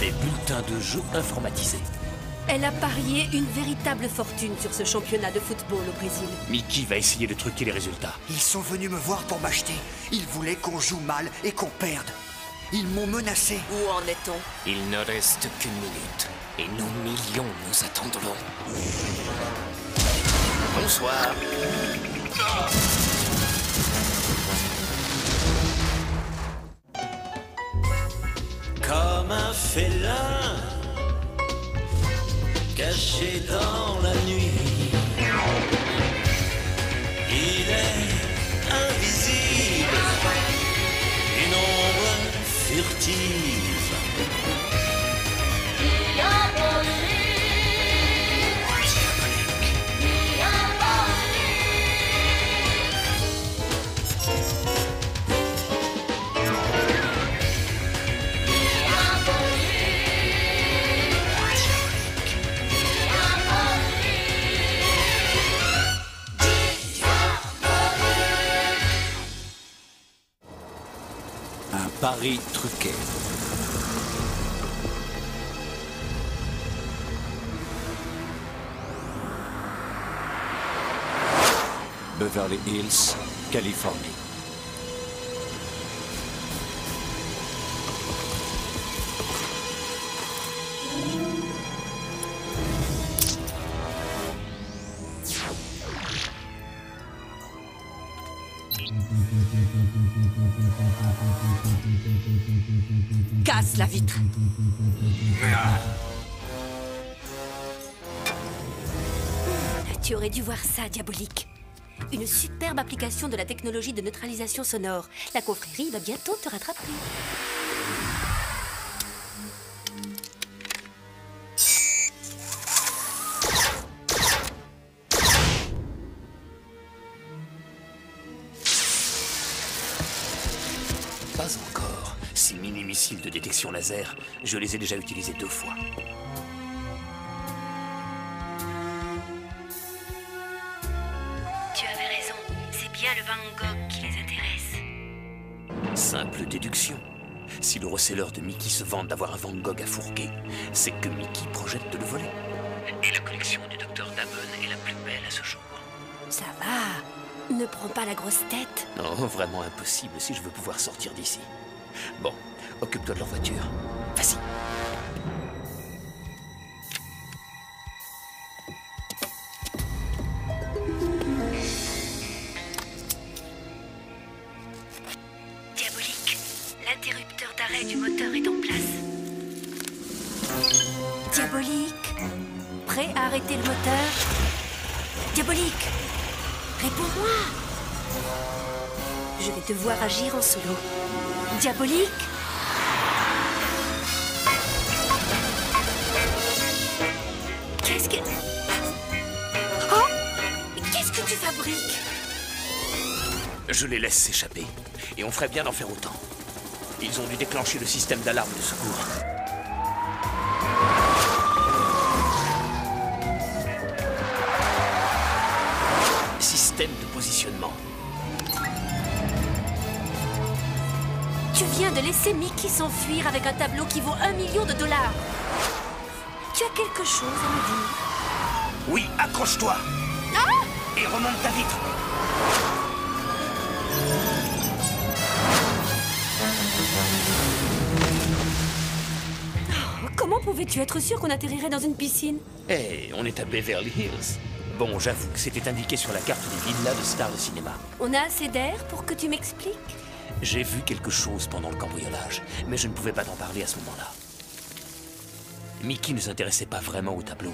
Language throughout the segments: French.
Des bulletins de jeu informatisés. Elle a parié une véritable fortune sur ce championnat de football au Brésil. Mickey va essayer de truquer les résultats. Ils sont venus me voir pour m'acheter. Ils voulaient qu'on joue mal et qu'on perde. Ils m'ont menacé. Où en est-on? Il ne reste qu'une minute. Et nos millions nous attendront. Bonsoir. Comme un félin caché dans la nuit, il est invisible, une ombre furtive. Un pari truqué. Beverly Hills, Californie. Casse la vitre. Tu aurais dû voir ça, Diabolique. Une superbe application de la technologie de neutralisation sonore. La confrérie va bientôt te rattraper. Pas encore. Ces mini-missiles de détection laser, je les ai déjà utilisés 2 fois. Tu avais raison. C'est bien le Van Gogh qui les intéresse. Simple déduction. Si le receleur de Mickey se vante d'avoir un Van Gogh à fourguer, c'est que Mickey projette de le voler. Et la collection du docteur Damon est la plus belle à ce jour. Ça va. Ne prends pas la grosse tête. Non, vraiment impossible si je veux pouvoir sortir d'ici. Bon, occupe-toi de leur voiture. Vas-y. Diabolique, l'interrupteur d'arrêt du moteur est en place. Diabolique, prêt à arrêter le moteur? Diabolique, réponds-moi. Je vais devoir agir en solo. Diabolique? Qu'est-ce que... Oh! Qu'est-ce que tu fabriques? Je les laisse s'échapper. Et on ferait bien d'en faire autant. Ils ont dû déclencher le système d'alarme de secours. Système de positionnement. Tu viens de laisser Mickey s'enfuir avec un tableau qui vaut $1 million. Tu as quelque chose à me dire? Oui, accroche-toi. Et remonte ta vitre. Comment pouvais-tu être sûr qu'on atterrirait dans une piscine? Eh, on est à Beverly Hills. Bon, j'avoue que c'était indiqué sur la carte des villas de stars de cinéma. On a assez d'air pour que tu m'expliques? J'ai vu quelque chose pendant le cambriolage, mais je ne pouvais pas t'en parler à ce moment-là. Mickey ne s'intéressait pas vraiment au tableau.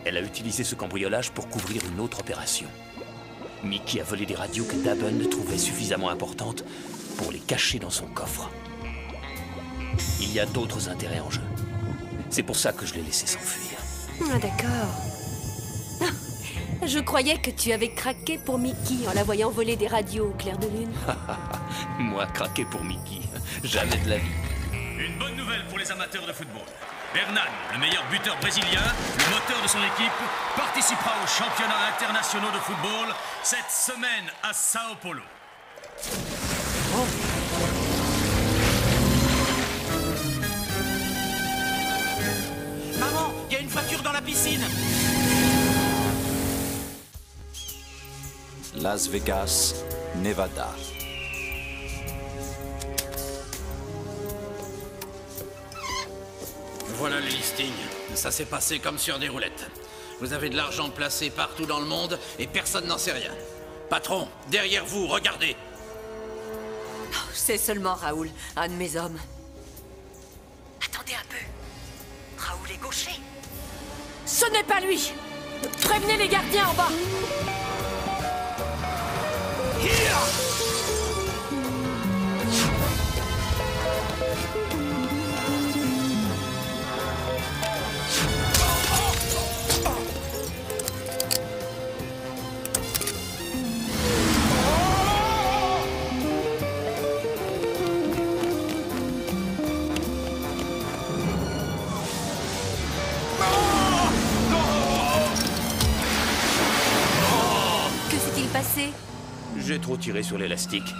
Elle a utilisé ce cambriolage pour couvrir une autre opération. Mickey a volé des radios que Dabon trouvait suffisamment importantes pour les cacher dans son coffre. Il y a d'autres intérêts en jeu. C'est pour ça que je l'ai laissé s'enfuir. Ah, d'accord. Je croyais que tu avais craqué pour Mickey en la voyant voler des radios au clair de lune. Moi, craquer pour Mickey, jamais de la vie. Une bonne nouvelle pour les amateurs de football. Hernan, le meilleur buteur brésilien, le moteur de son équipe, participera aux championnats internationaux de football cette semaine à Sao Paulo. Maman, il y a une fracture dans la piscine. Las Vegas, Nevada. Voilà le listing. Ça s'est passé comme sur des roulettes. Vous avez de l'argent placé partout dans le monde et personne n'en sait rien. Patron, derrière vous, regardez. Oh, c'est seulement Raoul, un de mes hommes. Attendez un peu. Raoul est gaucher. Ce n'est pas lui! Prévenez les gardiens en bas! Que s'est-il passé? J'ai trop tiré sur l'élastique.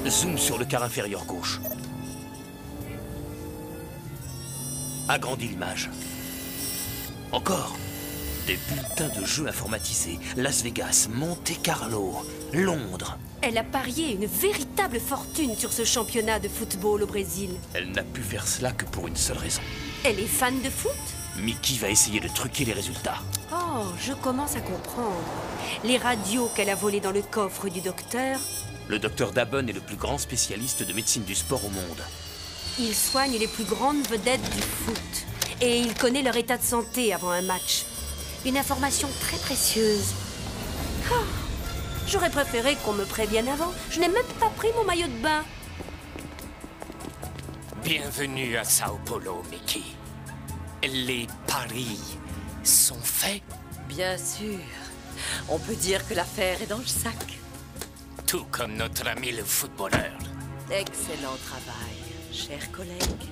Zoom sur le quart inférieur gauche. Agrandis l'image. Encore. Des bulletins de jeux informatisés. Las Vegas, Monte Carlo, Londres. Elle a parié une véritable fortune sur ce championnat de football au Brésil. Elle n'a pu faire cela que pour une seule raison. Elle est fan de foot? Mickey va essayer de truquer les résultats. Oh, je commence à comprendre. Les radios qu'elle a volées dans le coffre du docteur. Le docteur Dabon est le plus grand spécialiste de médecine du sport au monde. Il soigne les plus grandes vedettes du foot. Et il connaît leur état de santé avant un match. Une information très précieuse. Oh, j'aurais préféré qu'on me prévienne avant. Je n'ai même pas pris mon maillot de bain. Bienvenue à Sao Paulo, Mickey. Les paris sont faits? Bien sûr. On peut dire que l'affaire est dans le sac. Tout comme notre ami le footballeur. Excellent travail, cher collègue.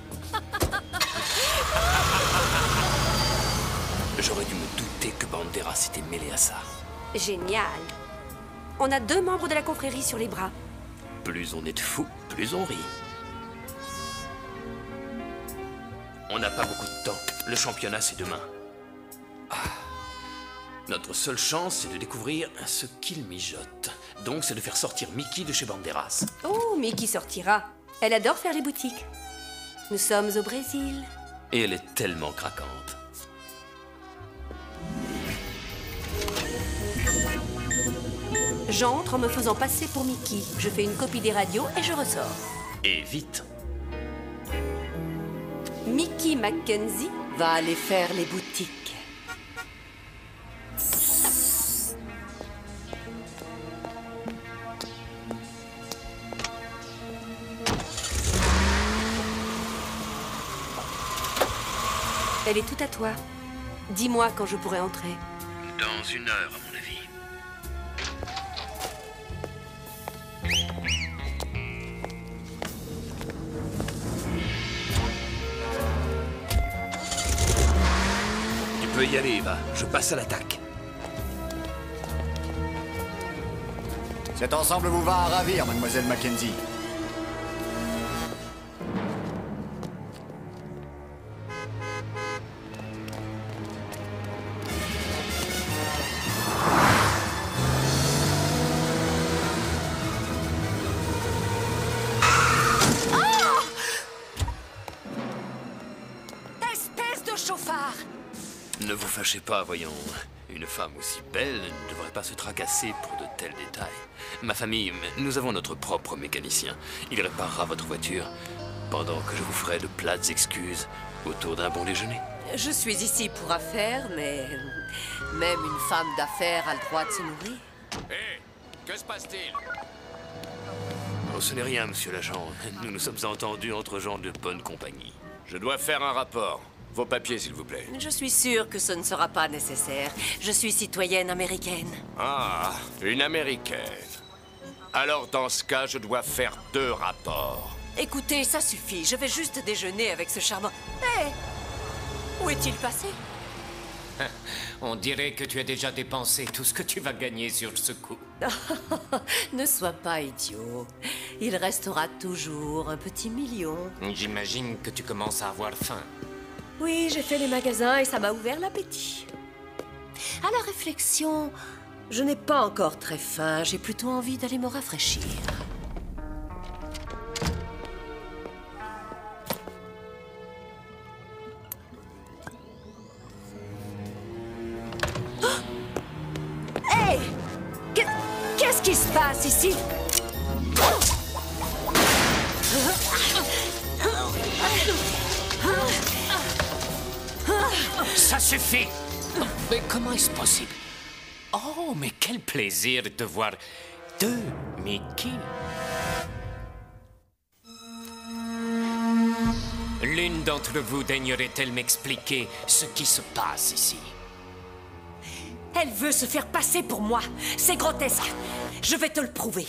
J'aurais dû me douter que Banderas s'était mêlé à ça. Génial. On a 2 membres de la confrérie sur les bras. Plus on est de fous, plus on rit. On n'a pas beaucoup de temps. Le championnat, c'est demain. Notre seule chance, c'est de découvrir ce qu'il mijote. Donc, c'est de faire sortir Mickey de chez Banderas. Oh, Mickey sortira. Elle adore faire les boutiques. Nous sommes au Brésil. Et elle est tellement craquante. J'entre en me faisant passer pour Mickey. Je fais une copie des radios et je ressors. Et vite. Mickey Mackenzie Va aller faire les boutiques. Elle est tout à toi. Dis-moi quand je pourrai entrer. Dans 1 heure, à mon avis. Tu peux y aller, Eva. Je passe à l'attaque. Cet ensemble vous va à ravir, mademoiselle Mackenzie. Ne vous fâchez pas, voyons. Une femme aussi belle ne devrait pas se tracasser pour de tels détails. Ma famille, nous avons notre propre mécanicien. Il réparera votre voiture pendant que je vous ferai de plates excuses autour d'un bon déjeuner. Je suis ici pour affaires, mais même une femme d'affaires a le droit de se nourrir. Hé, que se passe-t-il? Oh, ce n'est rien, monsieur l'agent. Nous nous sommes entendus entre gens de bonne compagnie. Je dois faire un rapport. Vos papiers, s'il vous plaît. Je suis sûre que ce ne sera pas nécessaire. Je suis citoyenne américaine. Ah, une américaine. Alors dans ce cas, je dois faire 2 rapports. Écoutez, ça suffit. Je vais juste déjeuner avec ce charmant... Hé! Où est-il passé? On dirait que tu as déjà dépensé tout ce que tu vas gagner sur ce coup. Ne sois pas idiot. Il restera toujours un petit million. J'imagine que tu commences à avoir faim. Oui, j'ai fait les magasins et ça m'a ouvert l'appétit. À la réflexion, je n'ai pas encore très faim. J'ai plutôt envie d'aller me rafraîchir. Qu'est-ce qui se passe ici? Ça suffit! Mais comment est-ce possible? Oh, mais quel plaisir de voir 2 Mickey! L'une d'entre vous daignerait-elle m'expliquer ce qui se passe ici? Elle veut se faire passer pour moi. C'est grotesque. Je vais te le prouver.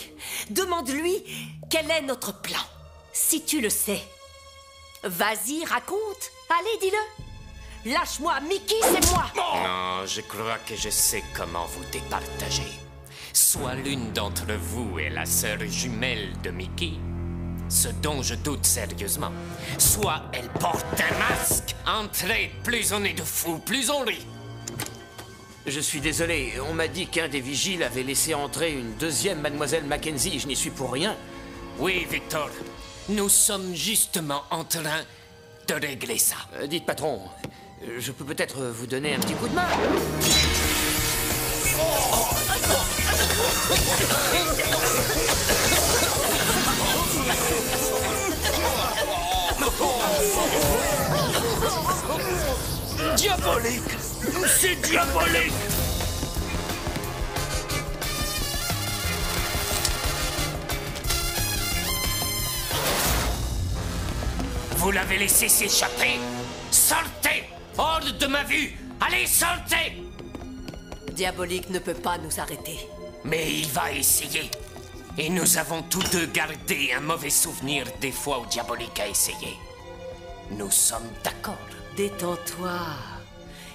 Demande-lui quel est notre plan. Si tu le sais. Vas-y, raconte. Allez, dis-le. Lâche-moi, Mickey, c'est moi. Non, je crois que je sais comment vous départager. Soit l'une d'entre vous est la sœur jumelle de Mickey, ce dont je doute sérieusement. Soit elle porte un masque. Entrez, plus on est de fous, plus on rit. Je suis désolé, on m'a dit qu'un des vigiles avait laissé entrer une 2e mademoiselle Mackenzie. Je n'y suis pour rien. Oui, Victor. Nous sommes justement en train de régler ça. Dites, patron, je peux peut-être vous donner un petit coup de main. Diabolique! C'est diabolique! Vous l'avez laissé s'échapper? Sortez! Hors de ma vue! Allez, sortez! Diabolique ne peut pas nous arrêter. Mais il va essayer. Et nous avons tous deux gardé un mauvais souvenir des fois où Diabolique a essayé. Nous sommes d'accord. Détends-toi.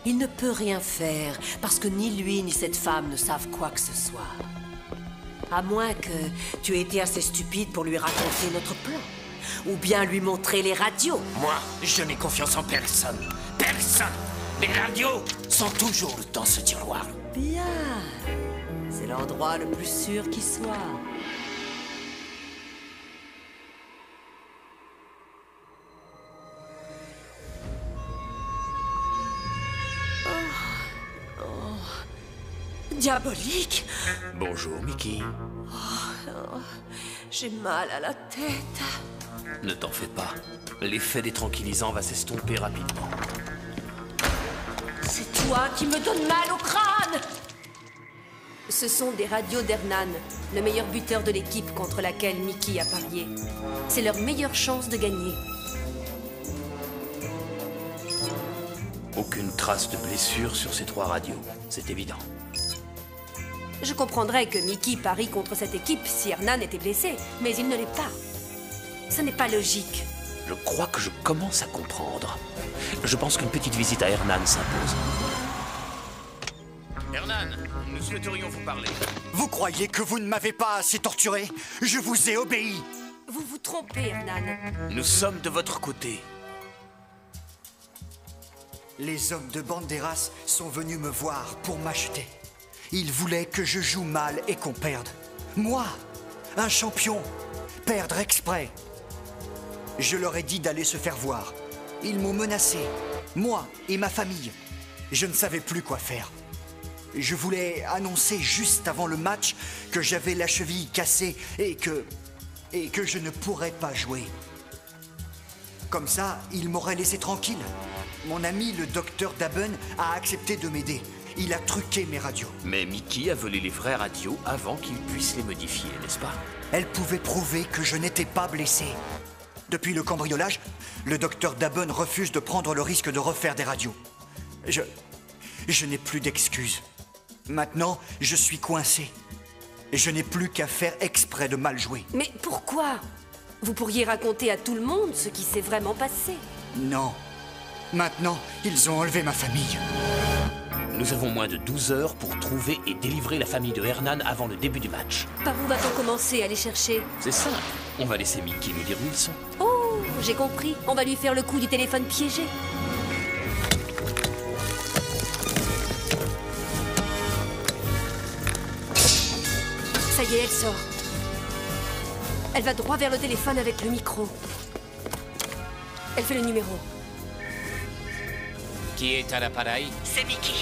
Il ne peut rien faire, parce que ni lui ni cette femme ne savent quoi que ce soit. À moins que tu aies été assez stupide pour lui raconter notre plan. Ou bien lui montrer les radios. Moi, je n'ai confiance en personne. Personne! Les radios sont toujours dans ce tiroir. Bien. C'est l'endroit le plus sûr qui soit. Diabolique! Bonjour, Mickey. J'ai mal à la tête. Ne t'en fais pas. L'effet des tranquillisants va s'estomper rapidement. C'est toi qui me donnes mal au crâne! Ce sont des radios d'Hernan, le meilleur buteur de l'équipe contre laquelle Mickey a parié. C'est leur meilleure chance de gagner. Aucune trace de blessure sur ces 3 radios, c'est évident. Je comprendrais que Mickey parie contre cette équipe si Hernan était blessé, mais il ne l'est pas. Ce n'est pas logique. Je crois que je commence à comprendre. Je pense qu'une petite visite à Hernan s'impose. Hernan, nous souhaiterions vous parler. Vous croyez que vous ne m'avez pas assez torturé? Je vous ai obéi. Vous vous trompez, Hernan. Nous sommes de votre côté. Les hommes de Banderas sont venus me voir pour m'acheter. Ils voulaient que je joue mal et qu'on perde. Moi, un champion, perdre exprès. Je leur ai dit d'aller se faire voir. Ils m'ont menacé, moi et ma famille. Je ne savais plus quoi faire. Je voulais annoncer juste avant le match que j'avais la cheville cassée et que je ne pourrais pas jouer. Comme ça, ils m'auraient laissé tranquille. Mon ami, le docteur Daben, a accepté de m'aider. Il a truqué mes radios. Mais Mickey a volé les vraies radios avant qu'il puisse les modifier, n'est-ce pas? Elle pouvait prouver que je n'étais pas blessé. Depuis le cambriolage, le docteur Daben refuse de prendre le risque de refaire des radios. Je n'ai plus d'excuses. Maintenant, je suis coincé. et je n'ai plus qu'à faire exprès de mal jouer. Mais pourquoi? Vous pourriez raconter à tout le monde ce qui s'est vraiment passé. Non. Maintenant, ils ont enlevé ma famille. Nous avons moins de 12 heures pour trouver et délivrer la famille de Hernan avant le début du match. Par où va-t-on commencer à les chercher? C'est simple. On va laisser Mickey nous dire où ils sont. Oh, j'ai compris. On va lui faire le coup du téléphone piégé. Ça y est, elle sort. Elle va droit vers le téléphone avec le micro. Elle fait le numéro. Qui est à l'appareil? C'est Mickey.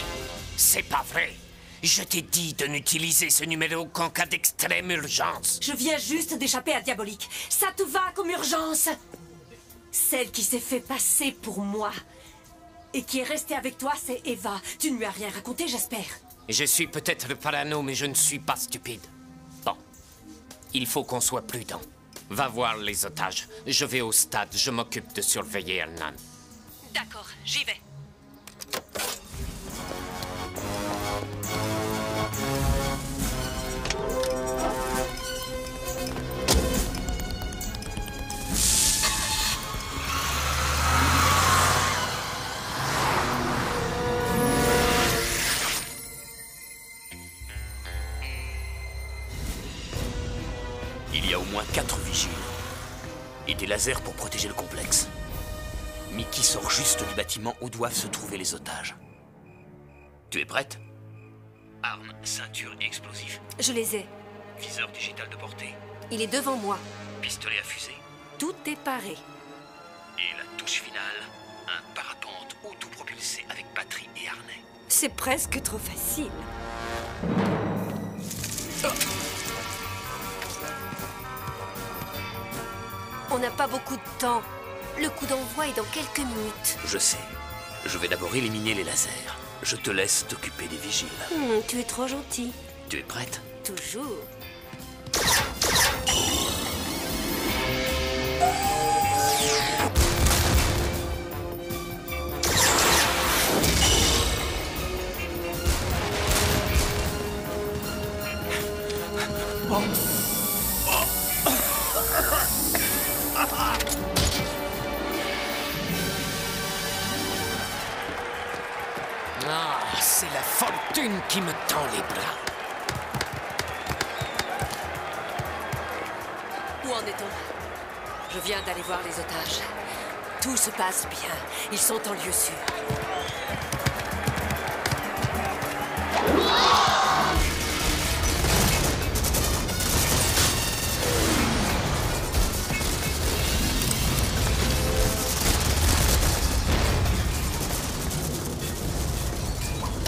C'est pas vrai. Je t'ai dit de n'utiliser ce numéro qu'en cas d'extrême urgence. Je viens juste d'échapper à Diabolique. Ça te va comme urgence? Celle qui s'est fait passer pour moi et qui est restée avec toi, c'est Eva. Tu ne lui as rien raconté, j'espère. Je suis peut-être parano, mais je ne suis pas stupide. Bon, il faut qu'on soit prudent. Va voir les otages. Je vais au stade. Je m'occupe de surveiller Hernan. D'accord, j'y vais. Il y a au moins 4 vigiles. Et des lasers pour protéger le complexe. Mickey sort juste du bâtiment où doivent se trouver les otages. Tu es prête? Armes, ceinture et explosifs. Je les ai. Viseur digital de portée. Il est devant moi. Pistolet à fusée. Tout est paré. Et la touche finale, un parapente autopropulsé avec batterie et harnais. C'est presque trop facile. On n'a pas beaucoup de temps. Le coup d'envoi est dans quelques minutes. Je sais. Je vais d'abord éliminer les lasers. Je te laisse t'occuper des vigiles. Tu es trop gentil. Tu es prête? Toujours. Ah, c'est la fortune qui me tend les bras. Où en est-on? Je viens d'aller voir les otages. Tout se passe bien. Ils sont en lieu sûr.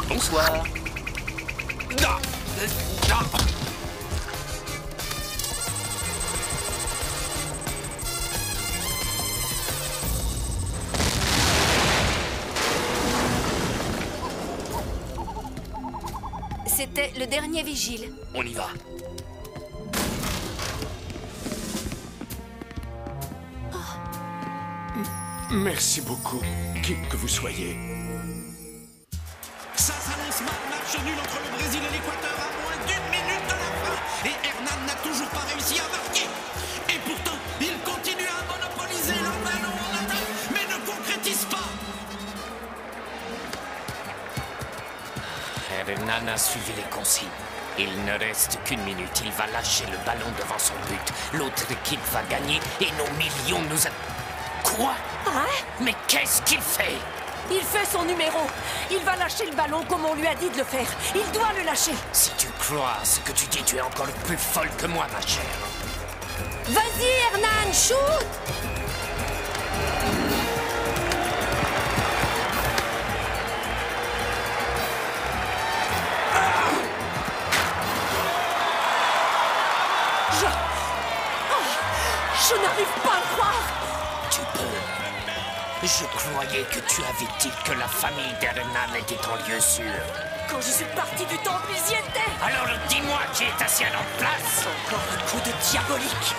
Bonsoir. C'était le dernier vigile. On y va. Merci beaucoup, qui que vous soyez. Ça s'annonce mal, match nul entre le Brésil et l'Équateur à moins d'1 minute de la fin. Et Hernan n'a toujours pas réussi à marquer. Et pourtant, il continue à monopoliser le ballon en attaque, mais ne concrétise pas. Hernan a suivi les consignes. Il ne reste qu'une minute. Il va lâcher le ballon devant son but. L'autre équipe va gagner et nos millions nous... Quoi? Hein? Mais qu'est-ce qu'il fait? Il fait son numéro. Il va lâcher le ballon comme on lui a dit de le faire. Il doit le lâcher. Si tu crois à ce que tu dis, tu es encore plus folle que moi, ma chère. Vas-y, Hernan, shoot! Je n'arrive pas à le croire. Tu peux. Je croyais que tu avais dit que la famille d'Hernan était en lieu sûr. Quand je suis partie du temple, ils y étaient. Alors dis-moi qui est assis à leur place. Encore un coup de diabolique.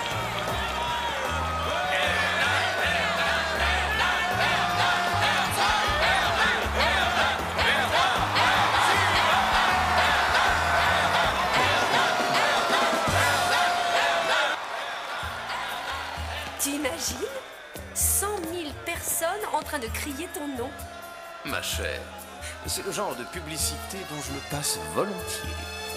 de crier ton nom. Ma chère, c'est le genre de publicité dont je me passe volontiers.